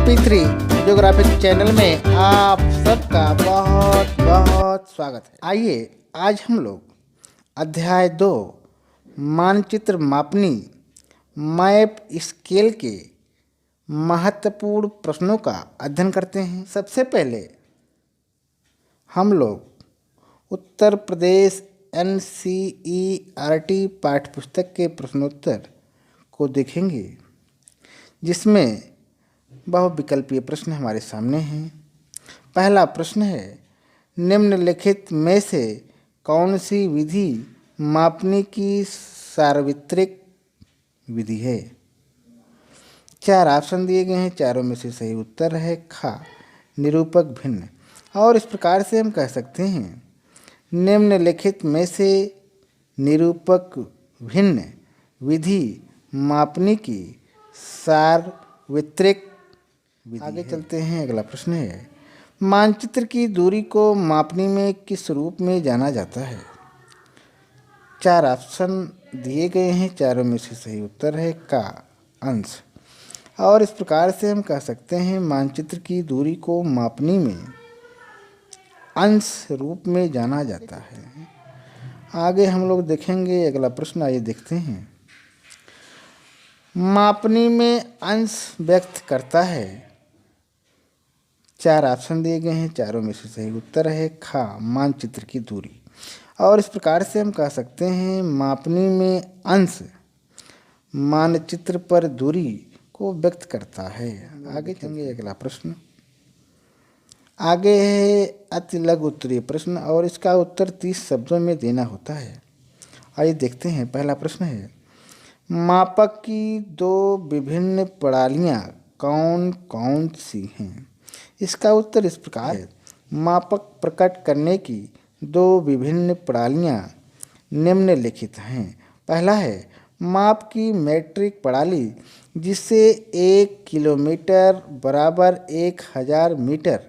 MP3 geographic channel में आप सबका बहुत बहुत स्वागत है। आइए आज हम लोग अध्याय 2 मानचित्र मापनी मैप स्केल के महत्वपूर्ण प्रश्नों का अध्ययन करते हैं। सबसे पहले हम लोग उत्तर प्रदेश NCERT पाठ्यपुस्तक के प्रश्नोत्तर को देखेंगे, जिसमें बहुविकल्पीय प्रश्न हमारे सामने हैं। पहला प्रश्न है, निम्नलिखित में से कौन सी विधि मापनी की सार्वत्रिक विधि है? 4 ऑप्शन दिए गए हैं, चारों में से सही उत्तर है खा, निरूपक भिन्न। और इस प्रकार से हम कह सकते हैं, निम्नलिखित में से निरूपक भिन्न विधि मापनी की सार्वत्रिक विधि। आगे चलते हैं, अगला प्रश्न है, मानचित्र की दूरी को मापनी में किस रूप में जाना जाता है? 4 ऑप्शन दिए गए हैं, चारों में से सही उत्तर है का, अंश। और इस प्रकार से हम कह सकते हैं, मानचित्र की दूरी को मापनी में अंश रूप में जाना जाता है। आगे हम लोग देखेंगे, अगला प्रश्न आइए देखते हैं, मापनी में अंश व्यक्त करता है। 4 ऑप्शन दिए गए हैं, चारों में से सही उत्तर है खा, मानचित्र की दूरी। और इस प्रकार से हम कह सकते हैं, मापनी में अंश मानचित्र पर दूरी को व्यक्त करता है। आगे चलेंगे, अगला प्रश्न आगे है अति लघु उत्तरीय प्रश्न और इसका उत्तर 30 शब्दों में देना होता है। आइए देखते हैं, पहला प्रश्न है, मापक की 2 विभिन्न प्रणालियाँ कौन कौन सी हैं? इसका उत्तर इस प्रकार है, मापक प्रकट करने की 2 विभिन्न प्रणालियाँ निम्नलिखित हैं। पहला है माप की मीट्रिक प्रणाली, जिससे 1 किलोमीटर बराबर 1000 मीटर,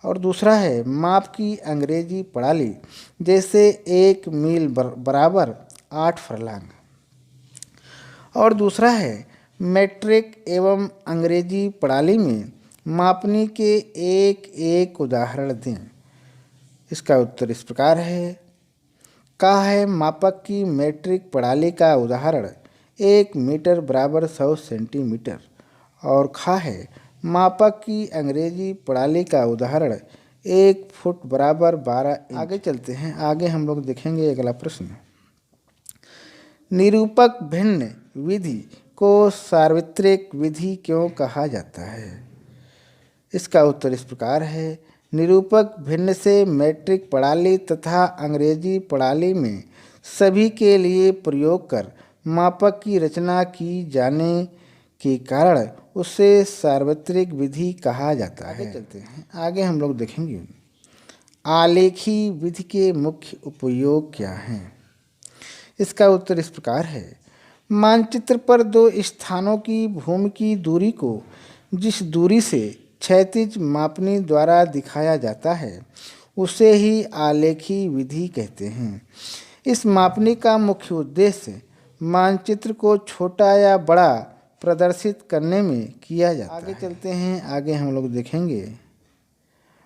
और दूसरा है माप की अंग्रेजी प्रणाली, जैसे 1 मील बराबर 8 फरलांग। और दूसरा है मीट्रिक एवं अंग्रेजी प्रणाली में मापनी के एक उदाहरण दें। इसका उत्तर इस प्रकार है, का है मापक की मीट्रिक प्रणाली का उदाहरण 1 मीटर बराबर 100 सेंटीमीटर, और खा है मापक की अंग्रेजी प्रणाली का उदाहरण 1 फुट बराबर 12 इंच। आगे चलते हैं, आगे हम लोग देखेंगे, अगला प्रश्न, निरूपक भिन्न विधि को सार्वत्रिक विधि क्यों कहा जाता है? इसका उत्तर इस प्रकार है, निरूपक भिन्न से मीट्रिक प्रणाली तथा अंग्रेजी प्रणाली में सभी के लिए प्रयोग कर मापक की रचना की जाने के कारण उसे सार्वत्रिक विधि कहा जाता है। आगे चलते हैं, आगे हम लोग देखेंगे, आलेखी विधि के मुख्य उपयोग क्या हैं? इसका उत्तर इस प्रकार है, मानचित्र पर 2 स्थानों की भूमि की दूरी को जिस दूरी से क्षैतिज मापनी द्वारा दिखाया जाता है, उसे ही आलेखी विधि कहते हैं। इस मापनी का मुख्य उद्देश्य मानचित्र को छोटा या बड़ा प्रदर्शित करने में किया जाता है। आगे चलते हैं, आगे हम लोग देखेंगे,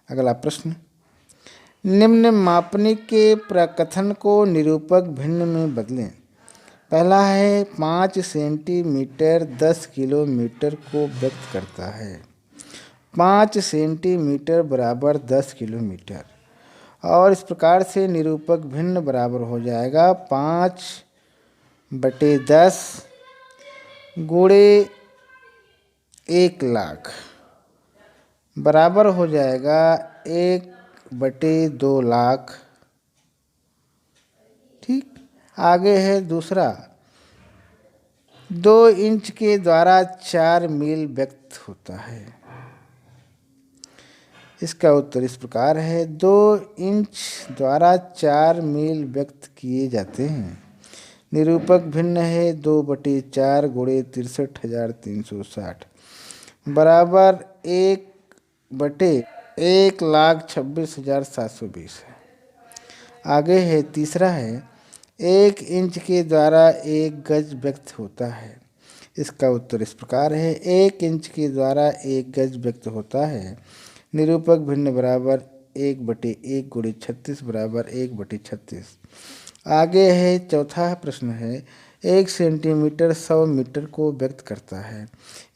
अगला प्रश्न, निम्न मापनी के प्रकथन को निरूपक भिन्न में बदलें। पहला है 5 सेंटीमीटर 10 किलोमीटर को व्यक्त करता है। 5 सेंटीमीटर बराबर 10 किलोमीटर, और इस प्रकार से निरूपक भिन्न बराबर हो जाएगा 5/10 गुणे 1 लाख बराबर हो जाएगा 1/2 लाख। ठीक, आगे है दूसरा, 2 इंच के द्वारा 4 मील व्यक्त होता है। इसका उत्तर इस प्रकार है, 2 इंच द्वारा 4 मील व्यक्त किए जाते हैं। निरूपक भिन्न है 2/4 गुणे 63,360 बराबर 1/1,26,720 है। आगे है तीसरा है, 1 इंच के द्वारा 1 गज व्यक्त होता है। इसका उत्तर इस प्रकार है, 1 इंच के द्वारा 1 गज व्यक्त होता है। निरूपक भिन्न बराबर 1/1 गुणे 36 बराबर 1/36। आगे है चौथा प्रश्न है, 1 सेंटीमीटर 100 मीटर को व्यक्त करता है।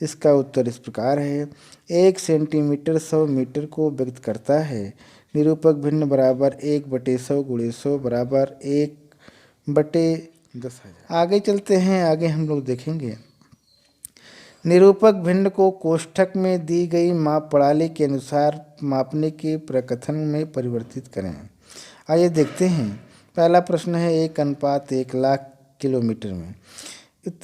इसका उत्तर इस प्रकार है, 1 सेंटीमीटर 100 मीटर को व्यक्त करता है। निरूपक भिन्न बराबर 1/100 गुणे 100 बराबर 1/10,000। आगे चलते हैं, आगे हम लोग देखेंगे, निरूपक भिन्न को कोष्ठक में दी गई माप प्रणाली के अनुसार मापने के प्रकथन में परिवर्तित करें। आइए देखते हैं। पहला प्रश्न है 1:1,00,000 किलोमीटर में।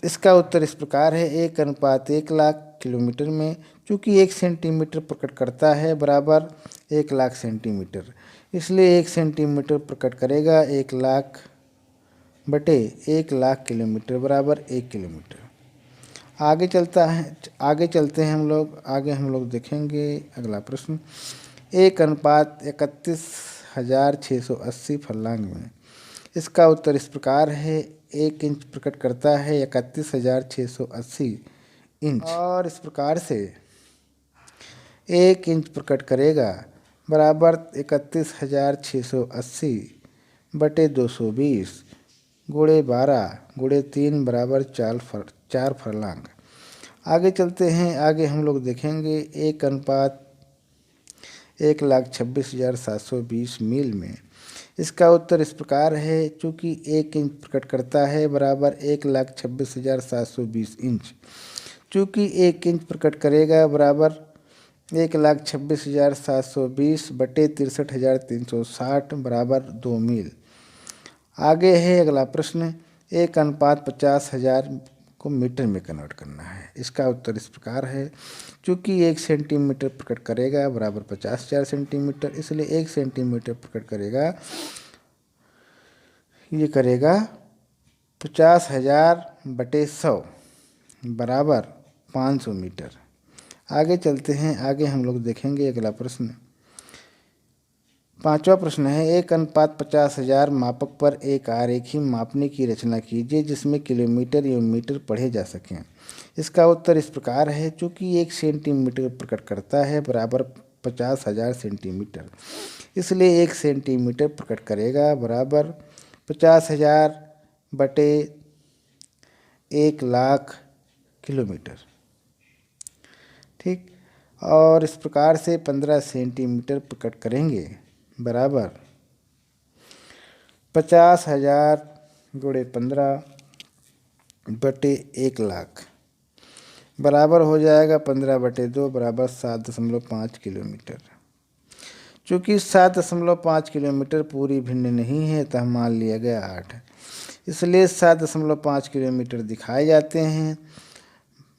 इसका उत्तर इस प्रकार है, 1:1,00,000 किलोमीटर में। चूँकि 1 सेंटीमीटर प्रकट करता है बराबर 1,00,000 सेंटीमीटर, इसलिए 1 सेंटीमीटर प्रकट करेगा 1,00,000/1,00,000 किलोमीटर बराबर 1 किलोमीटर। आगे चलते हैं हम लोग। आगे हम लोग देखेंगे अगला प्रश्न, 1:31,680 फर्लांग में। इसका उत्तर इस प्रकार है, 1 इंच प्रकट करता है 31,680 इंच, और इस प्रकार से 1 इंच प्रकट करेगा बराबर 31,680/220 गुणे 12 गुणे 3 बराबर 4 फर्लांग। आगे चलते हैं। आगे हम लोग देखेंगे 1:1,26,720 मील में। इसका उत्तर इस प्रकार है, चूँकि 1 इंच प्रकट करता है बराबर 1,26,720 इंच। चूँकि 1 इंच प्रकट करेगा बराबर 1,26,720/63,360 बराबर 2 मील। आगे है अगला प्रश्न, 1:50,000 को मीटर में कन्वर्ट करना है। इसका उत्तर इस प्रकार है, चूँकि 1 सेंटीमीटर प्रकट करेगा बराबर 50,000 सेंटीमीटर, इसलिए 1 सेंटीमीटर प्रकट करेगा, ये करेगा 50,000/100 बराबर 500 मीटर। आगे चलते हैं। आगे हम लोग देखेंगे अगला प्रश्न, पांचवा प्रश्न है, 1:50,000 मापक पर एक आरेखी मापने की रचना कीजिए जिसमें किलोमीटर एवं मीटर पढ़े जा सकें। इसका उत्तर इस प्रकार है, चूँकि 1 सेंटीमीटर प्रकट करता है बराबर 50,000 सेंटीमीटर, इसलिए 1 सेंटीमीटर प्रकट करेगा बराबर 50,000/1,00,000 किलोमीटर। ठीक, और इस प्रकार से 15 सेंटीमीटर प्रकट करेंगे बराबर 50,000 गुणे 15/1,00,000 बराबर हो जाएगा 15/2 बराबर 7.5 किलोमीटर। चूँकि 7.5 किलोमीटर पूरी भिन्न नहीं है, तो मान लिया गया 8 है, इसलिए 7.5 किलोमीटर दिखाए जाते हैं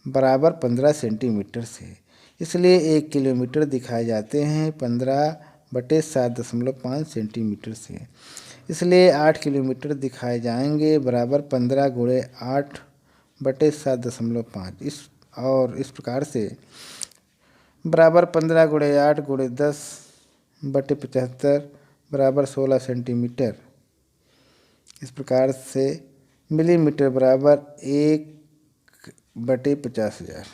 बराबर 15 सेंटीमीटर से, इसलिए 1 किलोमीटर दिखाए जाते हैं 15/7.5 सेंटीमीटर से, इसलिए 8 किलोमीटर दिखाए जाएंगे बराबर 15 गुणे 8/7.5। इस प्रकार से बराबर 15 गुणे 8 गुणे 10/75 बराबर 16 सेंटीमीटर। इस प्रकार से मिलीमीटर बराबर 1/50,000।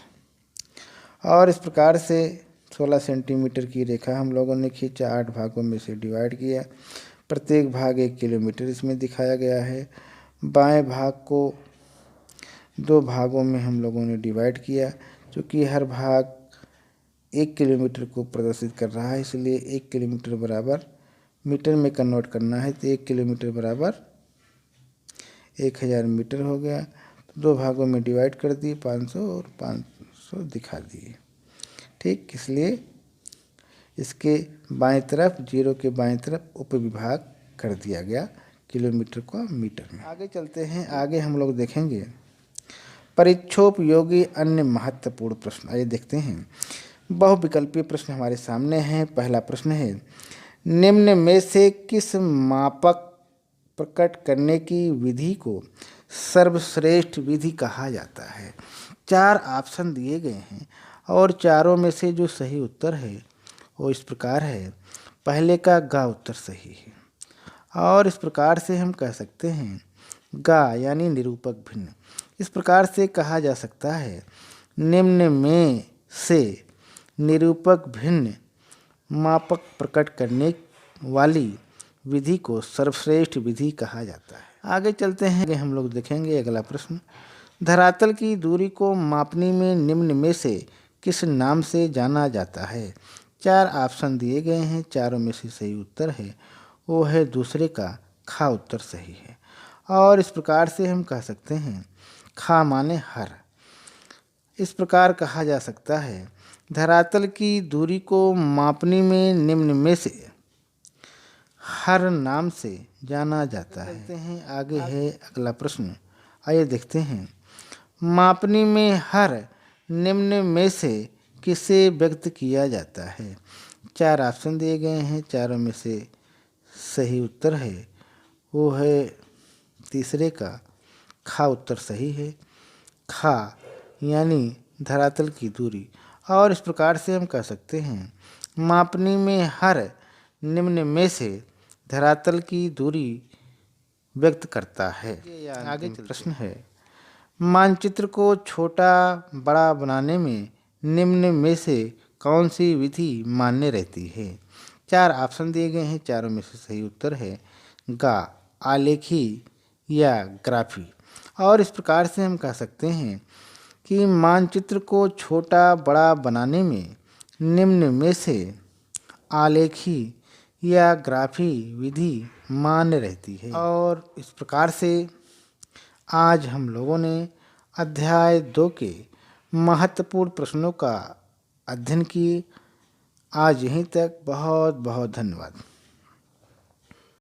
और इस प्रकार से 16 सेंटीमीटर की रेखा हम लोगों ने खींचा, 8 भागों में से डिवाइड किया, प्रत्येक भाग 1 किलोमीटर इसमें दिखाया गया है। बाएं भाग को 2 भागों में हम लोगों ने डिवाइड किया, क्योंकि हर भाग 1 किलोमीटर को प्रदर्शित कर रहा है, इसलिए 1 किलोमीटर बराबर मीटर में कन्वर्ट करना है, तो 1 किलोमीटर बराबर 1000 मीटर हो गया। तो 2 भागों में डिवाइड कर दिए, 500 और 500 दिखा दिए। ठीक, इसलिए इसके बाएं तरफ, 0 के बाएं तरफ उपविभाग कर दिया गया किलोमीटर को मीटर में। आगे चलते हैं। आगे हम लोग देखेंगे परीक्षोपयोगी अन्य महत्वपूर्ण प्रश्न। आइए देखते हैं। बहुविकल्पीय प्रश्न हमारे सामने हैं। पहला प्रश्न है, निम्न में से किस मापक प्रकट करने की विधि को सर्वश्रेष्ठ विधि कहा जाता है? 4 ऑप्शन दिए गए हैं और चारों में से जो सही उत्तर है वो इस प्रकार है। पहले का गा उत्तर सही है, और इस प्रकार से हम कह सकते हैं गा यानी निरूपक भिन्न, इस प्रकार से कहा जा सकता है, निम्न में से निरूपक भिन्न मापक प्रकट करने वाली विधि को सर्वश्रेष्ठ विधि कहा जाता है। आगे चलते हैं, आगे हम लोग देखेंगे अगला प्रश्न। धरातल की दूरी को मापनी में निम्न में से किस नाम से जाना जाता है? 4 ऑप्शन दिए गए हैं, चारों में से सही उत्तर है वो है दूसरे का खा उत्तर सही है। और इस प्रकार से हम कह सकते हैं, खा माने हर। इस प्रकार कहा जा सकता है, धरातल की दूरी को मापनी में निम्न में से हर नाम से जाना जाता है। देखते हैं आगे है अगला प्रश्न, आइए देखते हैं। मापनी में हर निम्न में से किसे व्यक्त किया जाता है? 4 ऑप्शन दिए गए हैं, चारों में से सही उत्तर है वो है तीसरे का खा उत्तर सही है। खा यानी धरातल की दूरी। और इस प्रकार से हम कह सकते हैं, मापनी में हर निम्न में से धरातल की दूरी व्यक्त करता है। आगे प्रश्न है, मानचित्र को छोटा बड़ा बनाने में निम्न में से कौन सी विधि मान्य रहती है? 4 ऑप्शन दिए गए हैं, चारों में से सही उत्तर है गा आलेखी या ग्राफी। और इस प्रकार से हम कह सकते हैं कि मानचित्र को छोटा बड़ा बनाने में निम्न में से आलेखी या ग्राफी विधि मान्य रहती है। और इस प्रकार से आज हम लोगों ने अध्याय 2 के महत्वपूर्ण प्रश्नों का अध्ययन किए। आज यहीं तक, बहुत बहुत धन्यवाद।